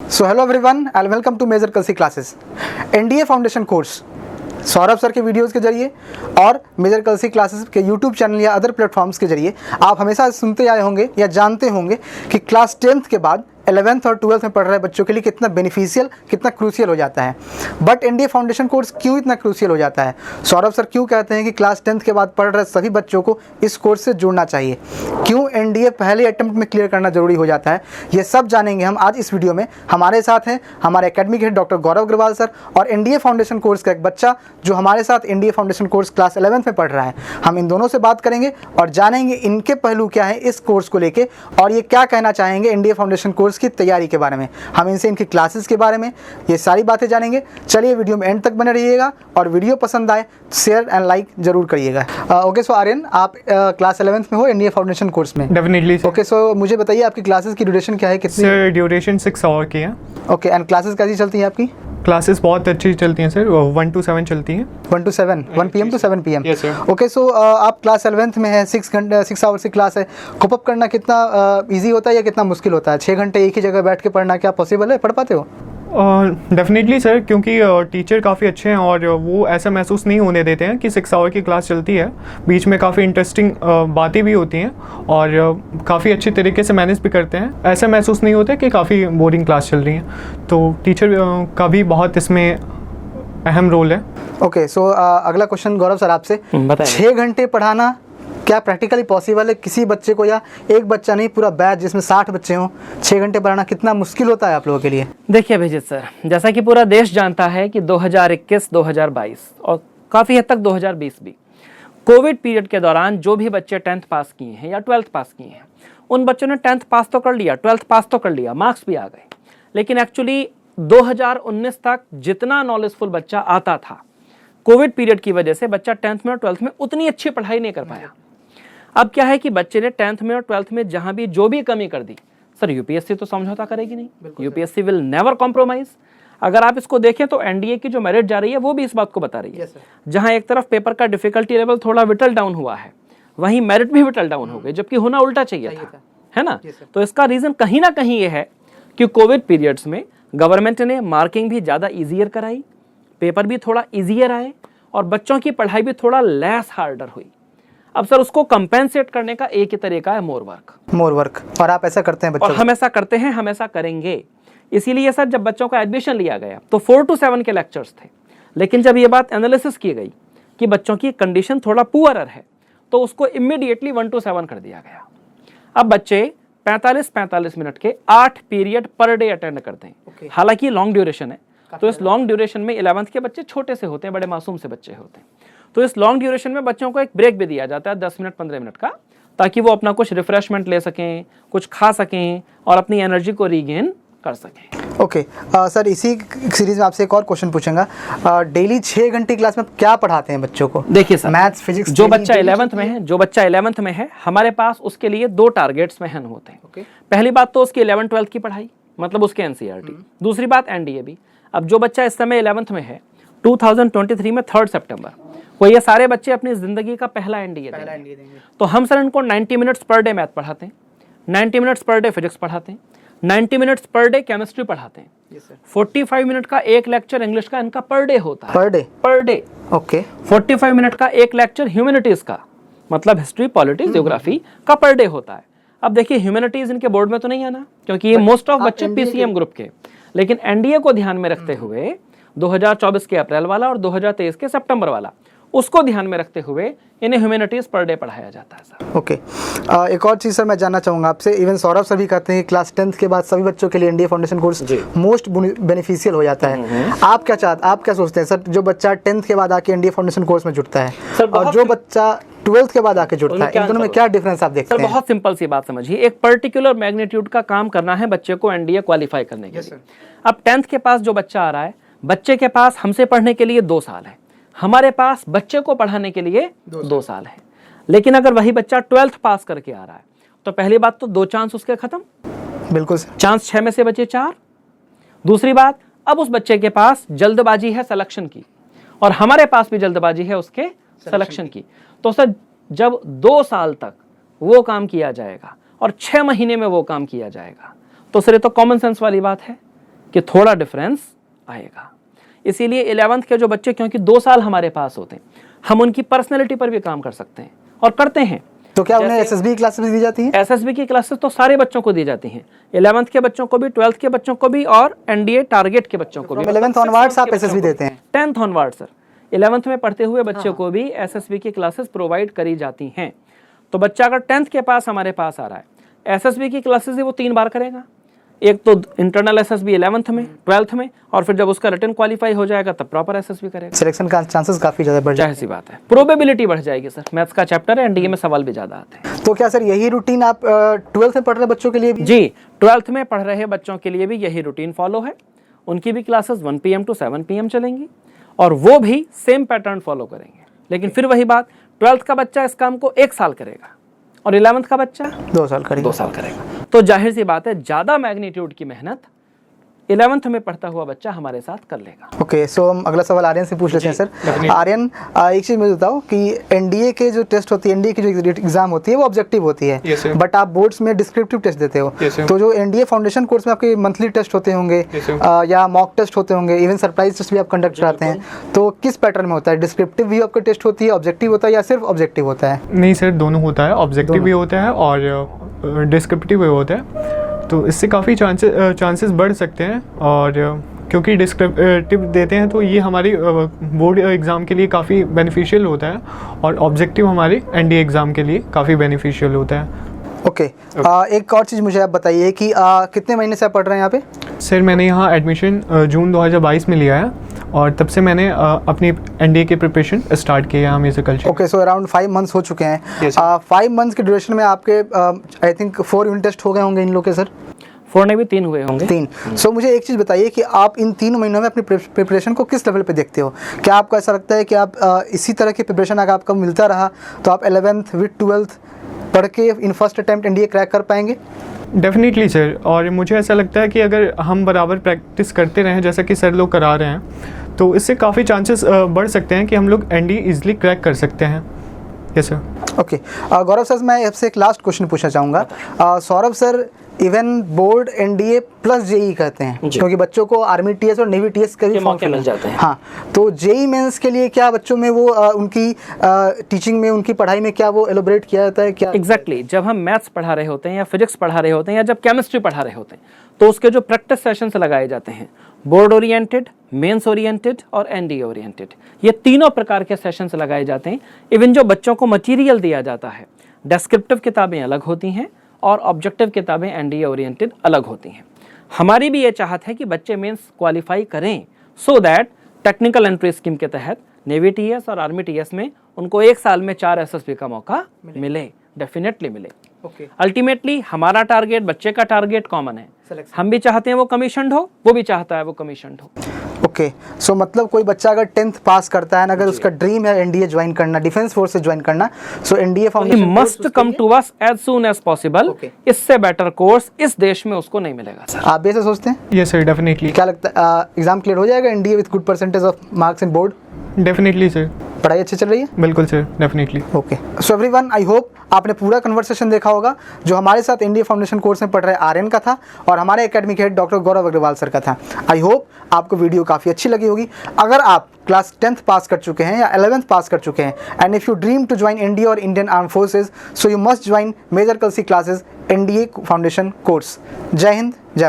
So hello everyone and welcome to major Kalsi classes. NDA foundation course Saurabh sir के videos के जरिए और major Kalsi classes के यूट्यूब चैनल या अदर प्लेटफॉर्म्स के जरिए आप हमेशा सुनते आए होंगे या जानते होंगे कि क्लास 10th के बाद 11th और 12th में पढ़ रहे बच्चों के लिए कितना बेनिफिशियल, कितना क्रूशियल हो जाता है। बट एनडीए फाउंडेशन कोर्स क्यों इतना क्रूशियल हो जाता है? सौरभ सर क्यों कहते हैं कि क्लास 10th के बाद पढ़ रहे सभी बच्चों को इस कोर्स से जुड़ना चाहिए? क्यों एनडीए पहले अटेम्प्ट में क्लियर करना जरूरी हो जाता है? ये सब जानेंगे हम आज इस वीडियो में। हमारे साथ हैं हमारे एकेडमिक हेड डॉक्टर गौरव अग्रवाल सर और एनडीए फाउंडेशन कोर्स का एक बच्चा जो हमारे साथ NDA foundation course class 11th में पढ़ रहा है। हम इन दोनों से बात करेंगे और जानेंगे इनके पहलू क्या है इस कोर्स को लेके और ये क्या कहना चाहेंगे एनडीए फाउंडेशन कोर्स की तैयारी के बारे में। हम इनसे इनकी क्लासेस के बारे में ये सारी बातें जानेंगे। चलिए वीडियो में एंड तक बने रहिएगा और वीडियो पसंद आए शेयर एंड लाइक जरूर करिएगा। ओके सो आर्यन, आप क्लास 11th में हो एनडीए फाउंडेशन कोर्स में? डेफिनेटली। ओके सो मुझे बताइए आपकी क्लासेस की ड्यूरेशन क्या है? कितनी? सर ड्यूरेशन 6 आवर की है। ओके एंड क्लासेस कैसी चलती हैं आपकी? क्लासेस बहुत अच्छी चलती हैं सर, 1 to 7 चलती हैं। 1 to 7, 1 PM to 7 PM। Yes, sir. Okay so आप क्लास 11th में है, 6 आवर्स की क्लास है। कोप अप करना कितना इजी होता है या कितना मुश्किल होता है? 6 घंटे एक ही जगह बैठ के पढ़ना क्या पॉसिबल है? पढ़ पाते हो? डेफिनेटली सर, क्योंकि टीचर काफ़ी अच्छे हैं और वो ऐसा महसूस नहीं होने देते हैं कि 6 आवर की क्लास चलती है। बीच में काफ़ी इंटरेस्टिंग बातें भी होती हैं और काफ़ी अच्छी तरीके से मैनेज भी करते हैं। ऐसा महसूस नहीं होता कि काफ़ी बोरिंग क्लास चल रही है। तो टीचर का भी बहुत इसमें अहम रोल है। ओके सो अगला क्वेश्चन गौरव सर आपसे, 6 घंटे पढ़ाना क्या प्रैक्टिकली पॉसिबल है किसी बच्चे को? या एक बच्चा नहीं, पूरा बैच जिसमें 60 बच्चे हों, 6 घंटे पढ़ाना कितना मुश्किल होता है आप लोगों के लिए? देखिए अभिजीत सर, जैसा कि पूरा देश जानता है कि 2021, 2022 और काफ़ी हद तक 2020 भी कोविड पीरियड के दौरान जो भी बच्चे 10th पास किए हैं या 12th पास किए हैं, उन बच्चों ने 10th पास तो कर लिया, 12th पास तो कर लिया, मार्क्स भी आ गए, लेकिन एक्चुअली 2019 तक जितना नॉलेजफुल बच्चा आता था, कोविड पीरियड की वजह से बच्चा 10th में और 12th में उतनी अच्छी पढ़ाई नहीं कर पाया। अब क्या है कि बच्चे ने 10th में और 12th में जहां भी जो भी कमी कर दी, सर यूपीएससी तो समझौता करेगी नहीं, यूपीएससी विल नेवर कॉम्प्रोमाइज। अगर आप इसको देखें तो एनडीए की जो मेरिट जा रही है वो भी इस बात को बता रही है। जहां एक तरफ पेपर का डिफिकल्टी लेवल थोड़ा विटल डाउन हुआ है, वहीं मेरिट भी विटल डाउन हो गई, जबकि होना उल्टा चाहिए था, है ना? तो इसका रीजन कहीं ना कहीं ये है कि कोविड पीरियड्स में गवर्नमेंट ने मार्किंग भी ज्यादा ईजियर कराई, पेपर भी थोड़ा ईजियर आए और बच्चों की पढ़ाई भी थोड़ा लेस हार्डर हुई। अब सर उसको कंपेंसेट करने का एक ही तरीका है, मोर वर्क। और आप ऐसा करते हैं बच्चों? और हम ऐसा करते हैं, हम ऐसा करेंगे। इसीलिए सर जब बच्चों का एडमिशन लिया गया तो 4 to 7 के लेक्चर्स थे, लेकिन जब ये बात एनालिसिस की गई कि बच्चों की कंडीशन थोड़ा पुअरर है तो उसको इमीडिएटली 1 to 7 कर दिया गया। अब बच्चे 45 मिनट के 8 पीरियड पर डे अटेंड करते हैं। हालांकि लॉन्ग ड्यूरेशन है, तो इस लॉन्ग ड्यूरेशन में 11th के बच्चे छोटे से होते हैं, बड़े मासूम से बच्चे होते हैं, तो इस लॉन्ग ड्यूरेशन में बच्चों को एक ब्रेक भी दिया जाता है 10 मिनट 15 मिनट का, ताकि वो अपना कुछ रिफ्रेशमेंट ले सकें, कुछ खा सकें और अपनी एनर्जी को रीगेन कर सकें। ओके सर, इसी सीरीज में आपसे एक और क्वेश्चन पूछूंगा। डेली 6 घंटे क्लास में क्या पढ़ाते हैं बच्चों को? देखिए सर, मैथ्स, फिजिक्स, जो बच्चा 11th में है, हमारे पास उसके लिए 2 टारगेट्स में होते हैं। पहली बात तो उसकी 11th 12th की पढ़ाई, मतलब उसके एनसीईआरटी। दूसरी बात एनडीए भी। अब जो बच्चा इस समय 11th में है, 2023 में 3 सितंबर को ये सारे बच्चे अपनी जिंदगी का पहला एनडीए देंगे। तो हम सर इनको 90 मिनट्स पर डे मैथ पढ़ाते हैं, 90 मिनट्स पर डे फिजिक्स पढ़ाते हैं, 90 मिनट्स पर डे केमिस्ट्री पढ़ाते हैं। 45 मिनट का एक लेक्चर इंग्लिश का इनका पर डे होता है। Per day okay. 45 मिनट का एक लेक्चर ह्यूमैनिटीज का, मतलब हिस्ट्री, पॉलिटिक्स, ज्योग्राफी का पर डे होता है। अब देखिए ह्यूमैनिटीज इनके बोर्ड में तो नहीं आना, क्योंकि ये मोस्ट ऑफ बच्चे पीसीएम ग्रुप के, लेकिन एनडीए को ध्यान में रखते हुए 2024 के अप्रैल वाला और 2023 के सितंबर वाला, उसको ध्यान में रखते हुए इन्हें ह्यूमैनिटीज पर डे पढ़ाया जाता है सर। ओके एक और चीज़ सर मैं जानना चाहूँगा आपसे, इवन सौरभ सर भी कहते हैं कि क्लास 10th के बाद सभी बच्चों के लिए NDA foundation course most beneficial हो जाता है। आप क्या सोचते हैं सर, जो बच्चा 10th के बाद आके एनडीए फाउंडेशन कोर्स में जुड़ता है और जो बच्चा 12th के बाद आके जुड़ता है, इन दोनों में क्या डिफरेंस आप देखते हैं? बहुत सिंपल सी बात समझिए, एक पर्टिकुलर मैग्नीट्यूड का काम करना है बच्चे को एनडीए क्वालिफाई करने के लिए। अब 10th के पास जो बच्चा आ रहा है, बच्चे के पास हमसे पढ़ने के लिए 2 साल है, हमारे पास बच्चे को पढ़ाने के लिए 2 साल है। लेकिन अगर वही बच्चा 12th पास करके आ रहा है तो पहली बात तो 2 चांस उसके खत्म, बिल्कुल चांस 6 में से बचे 4। दूसरी बात, अब उस बच्चे के पास जल्दबाजी है सिलेक्शन की और हमारे पास भी जल्दबाजी है उसके सिलेक्शन की। तो सर जब 2 साल तक वो काम किया जाएगा और 6 महीने में वो काम किया जाएगा, तो सर ये तो कॉमन सेंस वाली बात है कि थोड़ा डिफरेंस आएगा। इसीलिए 11th के जो बच्चे, क्योंकि 2 साल हमारे पास होते हैं, हम उनकी पर्सनैलिटी पर भी काम कर सकते हैं और करते हैं। तो क्या उन्हें एसएसबी क्लासेस भी दी जाती हैं? एसएसबी की क्लासेस तो सारे बच्चों को दी जाती हैं, 11th के बच्चों को भी, 12th के बच्चों को भी और एनडीए टारगेट के बच्चों को भी। 11th ऑनवर्ड्स आप एसएसबी देते हैं? 10th ऑनवर्ड सर, 11th में पढ़ते हुए बच्चों को भी एसएसबी की क्लासेस प्रोवाइड करी जाती हैं। तो बच्चा अगर 10th के पास हमारे पास आ रहा है, एसएसबी की क्लासेस वो 3 बार करेगा। एक तो इंटरनल एसएसबी 11th में, 12th में, और फिर जब उसका रिटन क्वालिफाई हो जाएगा तब प्रॉपर एसएसबी करेगा। सिलेक्शन का चांसेस काफी ज्यादा बढ़ जाहिर सी बात है, प्रोबेबिलिटी बढ़ जाएगी सर। मैथ्स का चैप्टर है, एनडीए में सवाल भी ज्यादा आते हैं। तो क्या सर यही रूटीन आप 12th में पढ़ रहे बच्चों के लिए भी? जी, 12th में पढ़ रहे बच्चों के लिए भी यही रूटीन फॉलो है। उनकी भी क्लासेस 1 PM to 7 PM चलेंगी और वो भी सेम पैटर्न फॉलो करेंगे। लेकिन फिर वही बात, 12th का बच्चा इस काम को 1 साल करेगा और 11th का बच्चा 2 साल करेगा। 2 साल करेगा। तो जाहिर सी बात है, ज्यादा मैग्नीट्यूड की मेहनत 11th में पढ़ता हुआ बच्चा हमारे साथ कर लेगा। ओके, सो हम अगला सवाल आर्यन से पूछ लेते हैं सर। आर्यन, एक चीज़ मुझे बताओ कि एनडीए के जो टेस्ट होती है, एनडीए की जो एग्जाम होती है वो ऑब्जेक्टिव होती है, Yes, sir. बट आप बोर्ड्स में डिस्क्रिप्टिव टेस्ट देते हो। Yes, sir. तो जो एनडीए फाउंडेशन कोर्स में आपके मंथली टेस्ट होते होंगे, Yes, sir. या मॉक टेस्ट होते होंगे, इवन सरप्राइज टेस्ट भी आप कंडक्ट कराते हैं, तो किस पैटर्न में होता है? डिस्क्रिप्टिव भी आपका टेस्ट होती है, ऑब्जेक्टिव होता है, या सिर्फ ऑब्जेक्टिव होता है? नहीं सर, दोनों होता है, ऑब्जेक्टिव भी होता है और डिस्क्रिप्टिव भी होता है। तो इससे काफ़ी चांसेस बढ़ सकते हैं, और क्योंकि डिस्क्रिप्टिव देते हैं तो ये हमारी बोर्ड एग्ज़ाम के लिए काफ़ी बेनिफिशियल होता है, और ऑब्जेक्टिव हमारे एनडीए एग्ज़ाम के लिए काफ़ी बेनिफिशियल होता है। ओके, एक और चीज़ मुझे आप बताइए कि कितने महीने से आप पढ़ रहे हैं यहाँ पे? सर मैंने यहाँ एडमिशन जून 2022 में लिया है, और तब से मैंने अपनी एनडीए की प्रिपरेशन स्टार्ट की है यहाँ music culture. Okay, so around 5 months हो चुके हैं। Yes, sir. 5 मंथ्स के ड्यूरेशन में आपके आई थिंक 4 यूनिट टेस्ट हो गए होंगे इन लोग के सर? 4 नहीं भी 3 हुए होंगे। 3। सो मुझे एक चीज़ बताइए कि आप इन 3 महीनों में अपनी प्रिपरेशन को किस लेवल पे देखते हो? क्या आपको ऐसा लगता है कि आप इसी तरह की प्रिपरेशन अगर आपको मिलता रहा तो आप 11th विद 12th पढ़ के in first attempt NDA crack कर पाएंगे? डेफिनेटली सर, और मुझे ऐसा लगता है कि अगर हम बराबर प्रैक्टिस करते रहें जैसा कि सर लोग करा रहे हैं, तो इससे काफ़ी चांसेस बढ़ सकते हैं कि हम लोग एनडीए ईजिली क्रैक कर सकते हैं। Yes sir. Okay, Gaurav sir, मैं आपसे एक लास्ट क्वेश्चन पूछना चाहूँगा। Saurabh sir even board NDA plus JEE कहते हैं, क्योंकि बच्चों को आर्मी टीएस और नेवी टीएस के भी मौके मिल जाते हैं। हाँ, तो जेई मेंस के लिए क्या बच्चों में वो उनकी टीचिंग में, उनकी पढ़ाई में क्या वो एलोबरेट किया जाता है क्या? एग्जैक्टली, जब हम मैथ्स पढ़ा रहे होते हैं या फिजिक्स पढ़ा रहे होते हैं या जब केमिस्ट्री पढ़ा रहे होते हैं, तो उसके जो प्रैक्टिस सेशंस लगाए जाते हैं, बोर्ड ओरिएंटेड, मेंस ओरिएंटेड और एनडीए ओरिएंटेड, ये तीनों प्रकार के सेशंस लगाए जाते हैं। इवन जो बच्चों को मटेरियल दिया जाता है, डिस्क्रिप्टिव किताबें अलग होती हैं और ऑब्जेक्टिव किताबें एनडीए ओरिएंटेड अलग होती हैं। हमारी भी ये चाहत है कि बच्चे मेंस क्वालिफाई करें, so that technical entry scheme के तहत नेवी टीएस और आर्मी टीएस में उनको 1 साल में 4 एसएसबी का मौका मिले, डेफिनेटली मिले। अल्टीमेटली हमारा टारगेट, बच्चे का टारगेट कॉमन है। हम भी चाहते हैं वो कमीशन्ड हो, वो भी चाहता है वो कमीशन्ड हो। ओके, सो मतलब कोई बच्चा अगर 10th पास करता है, अगर उसका ड्रीम है एनडीए ज्वाइन करना, डिफेंस फोर्स से ज्वाइन करना, so NDA foundation must come to us as soon as possible. इससे बेटर कोर्स इस देश में उसको नहीं मिलेगा सर। आप भी ऐसा सोचते हैं? Yes sir, definitely. क्या लगता है एग्जाम क्लियर हो जाएगा NDA with good percentage of marks in board? Definitely sir. पढ़ाई अच्छी चल रही है? बिल्कुल sir, definitely. Okay, so everyone, I hope आपने पूरा कन्वर्सेशन देखा होगा जो हमारे साथ एनडीए फाउंडेशन कोर्स में पढ़ रहे आर्यन का था और हमारे एकेडमिक हेड डॉक्टर गौरव अग्रवाल सर का था। आई होप आपको वीडियो काफ़ी अच्छी लगी होगी। अगर आप क्लास 10th पास कर चुके हैं या 11th पास कर चुके हैं, and if you dream to join NDA or Indian arm forces, so you must join major Kalsi classes NDA foundation course. जय हिंद, जय भारत।